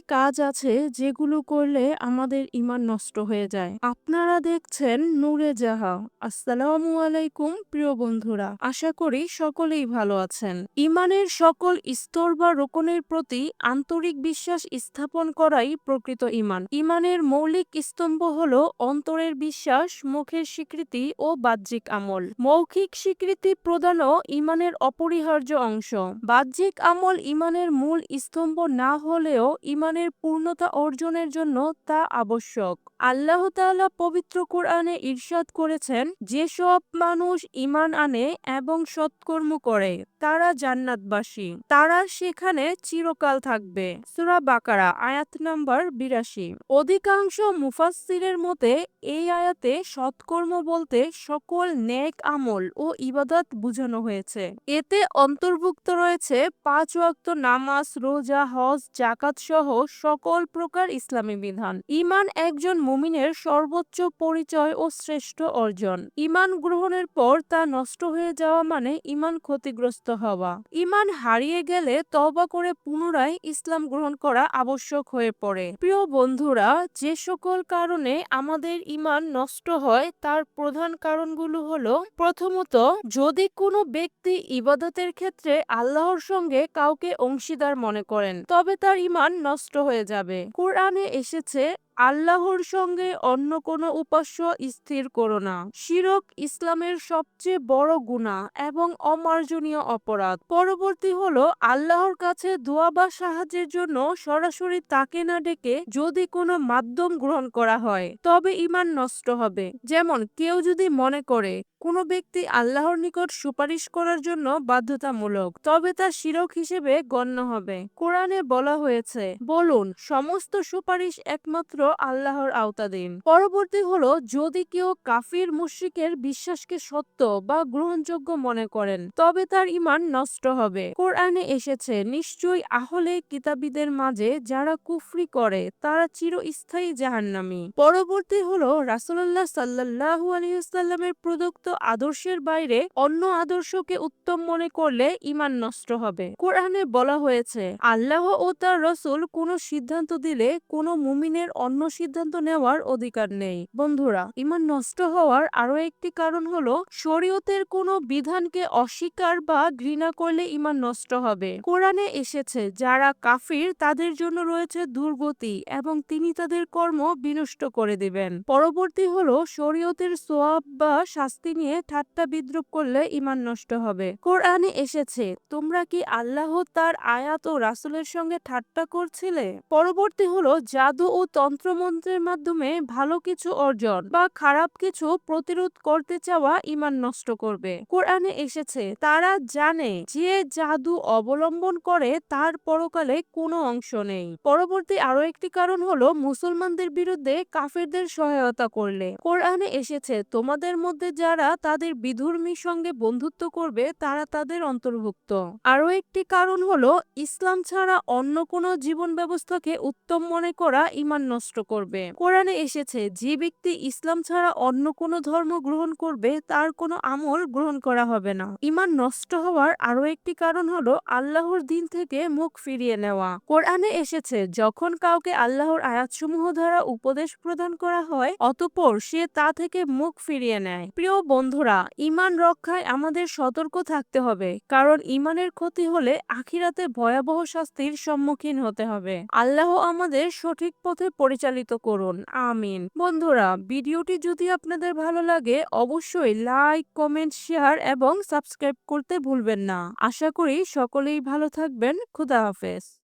কাজ আছে যেগুলো করলে আমাদের ঈমান নষ্ট হয়ে যায়। আপনারা দেখছেন নূরে জাহা। আসসালামু আলাইকুম প্রিয় বন্ধুরা। আশা করি সকলেই ভালো আছেন। ঈমানের সকল স্তর বা রোকনের প্রতি আন্তরিক বিশ্বাস স্থাপন করাই প্রকৃত ঈমান। ঈমানের মৌলিক স্তম্ভ হলো অন্তরের বিশ্বাস, মুখের স্বীকৃতি ও বাহ্যিক আমল। মৌখিক স্বীকৃতি প্রদানও ঈমানের অপরিহার্য অংশ। বাহ্যিক আমল ঈমানের মূল স্তম্ভ না হলেও ঈমানের পূর্ণতা অর্জনের জন্য তা আবশ্যক। আল্লাহ তাআলা পবিত্র কোরআনে ইরশাদ করেছেন, যেসব মানুষ ঈমান আনে এবং সৎকর্ম করে তারা জান্নাতবাসী, তারা সেখানে চিরকাল থাকবে। সূরা বাকারা আয়াত নাম্বার ৮২। অধিকাংশ মুফাসসিরের মতে এই আয়াতে সৎকর্ম বলতে সকল নেক আমল ও ইবাদত বোঝানো হয়েছে। এতে অন্তর্ভুক্ত রয়েছে ৫ ওয়াক্ত নামাজ, রোজা, হজ, যাকাত সহ সকল প্রকার ইসলামী বিধান। ঈমান একজন মুমিনের সর্বোচ্চ পরিচয় ও শ্রেষ্ঠ অর্জন। ঈমান গ্রহণের পর তা নষ্ট হয়ে যাওয়া মানে ঈমান ক্ষতিগ্রস্ত হওয়া। ঈমান হারিয়ে গেলে তওবা করে পুনরায় ইসলাম গ্রহণ করা আবশ্যক হয়ে পড়ে। প্রিয় বন্ধুরা, যে সকল কারণে আমাদের ঈমান নষ্ট হয় তার প্রধান কারণগুলো হলো, প্রথমত, যদি কোনো ব্যক্তি ইবাদতের ক্ষেত্রে আল্লাহর সঙ্গে কাউকে অংশীদার মনে করেন তবে তার ঈমান নষ্ট হয়ে যাবে। কোরআনে এসেছে, আল্লাহর সঙ্গে অন্য কোনো উপাস্য স্থির করো না। শিরক ইসলামের সবচেয়ে বড় গুনাহ এবং অমার্জনীয় অপরাধ। পরবর্তী হলো, আল্লাহর কাছে দোয়া বা সাহায্যের জন্য সরাসরি তাকে না ডেকে যদি কোনো মাধ্যম গ্রহণ করা হয় তবে ঈমান নষ্ট হবে। যেমন কেউ যদি মনে করে কোনো ব্যক্তি আল্লাহর নিকট সুপারিশ করার জন্য বাধ্যতামূলক তবে তা শিরক হিসেবে গণ্য হবে। কোরআনে বলা হয়েছে, বলুন সমস্ত সুপারিশ একমাত্র আল্লাহর আওতাধীন। পরবর্তী হলো, যদি কেউ কাফির মুশরিকের বিশ্বাসকে সত্য বা গ্রহণযোগ্য মনে করেন তবে তার ঈমান নষ্ট হবে। কোরআনে এসেছে, নিশ্চয়ই আহলে কিতাবীদের মাঝে যারা কুফরি করে তারা চিরস্থায়ী জাহান্নামী। পরবর্তী হলো, রাসূলুল্লাহ সাল্লাল্লাহু আলাইহি ওয়াসাল্লামের প্রদত্ত আদর্শের বাইরে অন্য আদর্শকে উত্তম মনে করলে ঈমান নষ্ট হবে। কোরআনে বলা হয়েছে, আল্লাহ ও তার রাসূল কোনো সিদ্ধান্ত দিলে কোনো মুমিনের অন্য সিদ্ধান্ত নেওয়ার অধিকার নেই। বন্ধুরা, ঈমান নষ্ট হওয়ার আরো একটি কারণ হলো, শরীয়তের কোনো বিধানকে অস্বীকার বা ঘৃণা করলে ঈমান নষ্ট হবে। কোরআনে এসেছে, যারা কাফির তাদের জন্য রয়েছে দুর্গতি এবং তিনি তাদের কর্ম বিনষ্ট করে দিবেন। পরবর্তী হলো, শরীয়তের সওয়াব বা শাস্তি নিয়ে ঠাট্টা বিদ্রূপ করলে ঈমান নষ্ট হবে। কোরআনে এসেছে, তোমরা কি আল্লাহ তার আয়াত ও রাসূলের সঙ্গে ঠাট্টা করছিলে? পরবর্তী হলো, জাদু ও তন্ত্রমন্ত্রের মাধ্যমে ভালো কিছু অর্জন বা খারাপ কিছু প্রতিরোধ করতে চাওয়া ঈমান নষ্ট করবে। কোরআনে এসেছে, তারা জানে যে জাদু অবলম্বন করে তার পরকালে কোনো অংশ নেই। পরবর্তী আরো একটি কারণ হলো, মুসলমানদের বিরুদ্ধে কাফেরদের সহায়তা করলে। কোরআনে এসেছে, তোমাদের মধ্যে যারা তাদের বিধর্মীর সঙ্গে বন্ধুত্ব করবে তারা তাদের অন্তর্ভুক্ত। আরো একটি কারণ হলো, ইসলাম ছাড়া অন্য কোনো জীবন ব্যবস্থাকে উত্তম মনে করা ঈমান নষ্ট করবে। কোরআনে এসেছে, যে ব্যক্তি ইসলাম ছাড়া অন্য কোনো ধর্ম গ্রহণ করবে তার কোনো আমল গ্রহণ করা হবে না। ঈমান নষ্ট হওয়ার আরো একটি কারণ হলো, আল্লাহর দিন থেকে মুখ ফিরিয়ে নেওয়া। কোরআনে এসেছে, যখন কাউকে আল্লাহর আয়াতসমূহ দ্বারা উপদেশ প্রদান করা হয় অতঃপর সে তা থেকে মুখ ফিরিয়ে নেয়। প্রিয় বন্ধুরা, ঈমান রক্ষায় আমাদের সতর্ক থাকতে হবে, কারণ ঈমানের ক্ষতি হলে আখিরাতে ভয়াবহ শাস্তির সম্মুখীন হতে হবে। আল্লাহ আমাদের সঠিক পথে পরিচালিত করুন, আমিন। বন্ধুরা, ভিডিওটি যদি আপনাদের ভালো লাগে অবশ্যই লাইক, কমেন্ট, শেয়ার এবং সাবস্ক্রাইব করতে ভুলবেন না। আশা করি সকলেই ভালো থাকবেন। খোদা হাফেজ।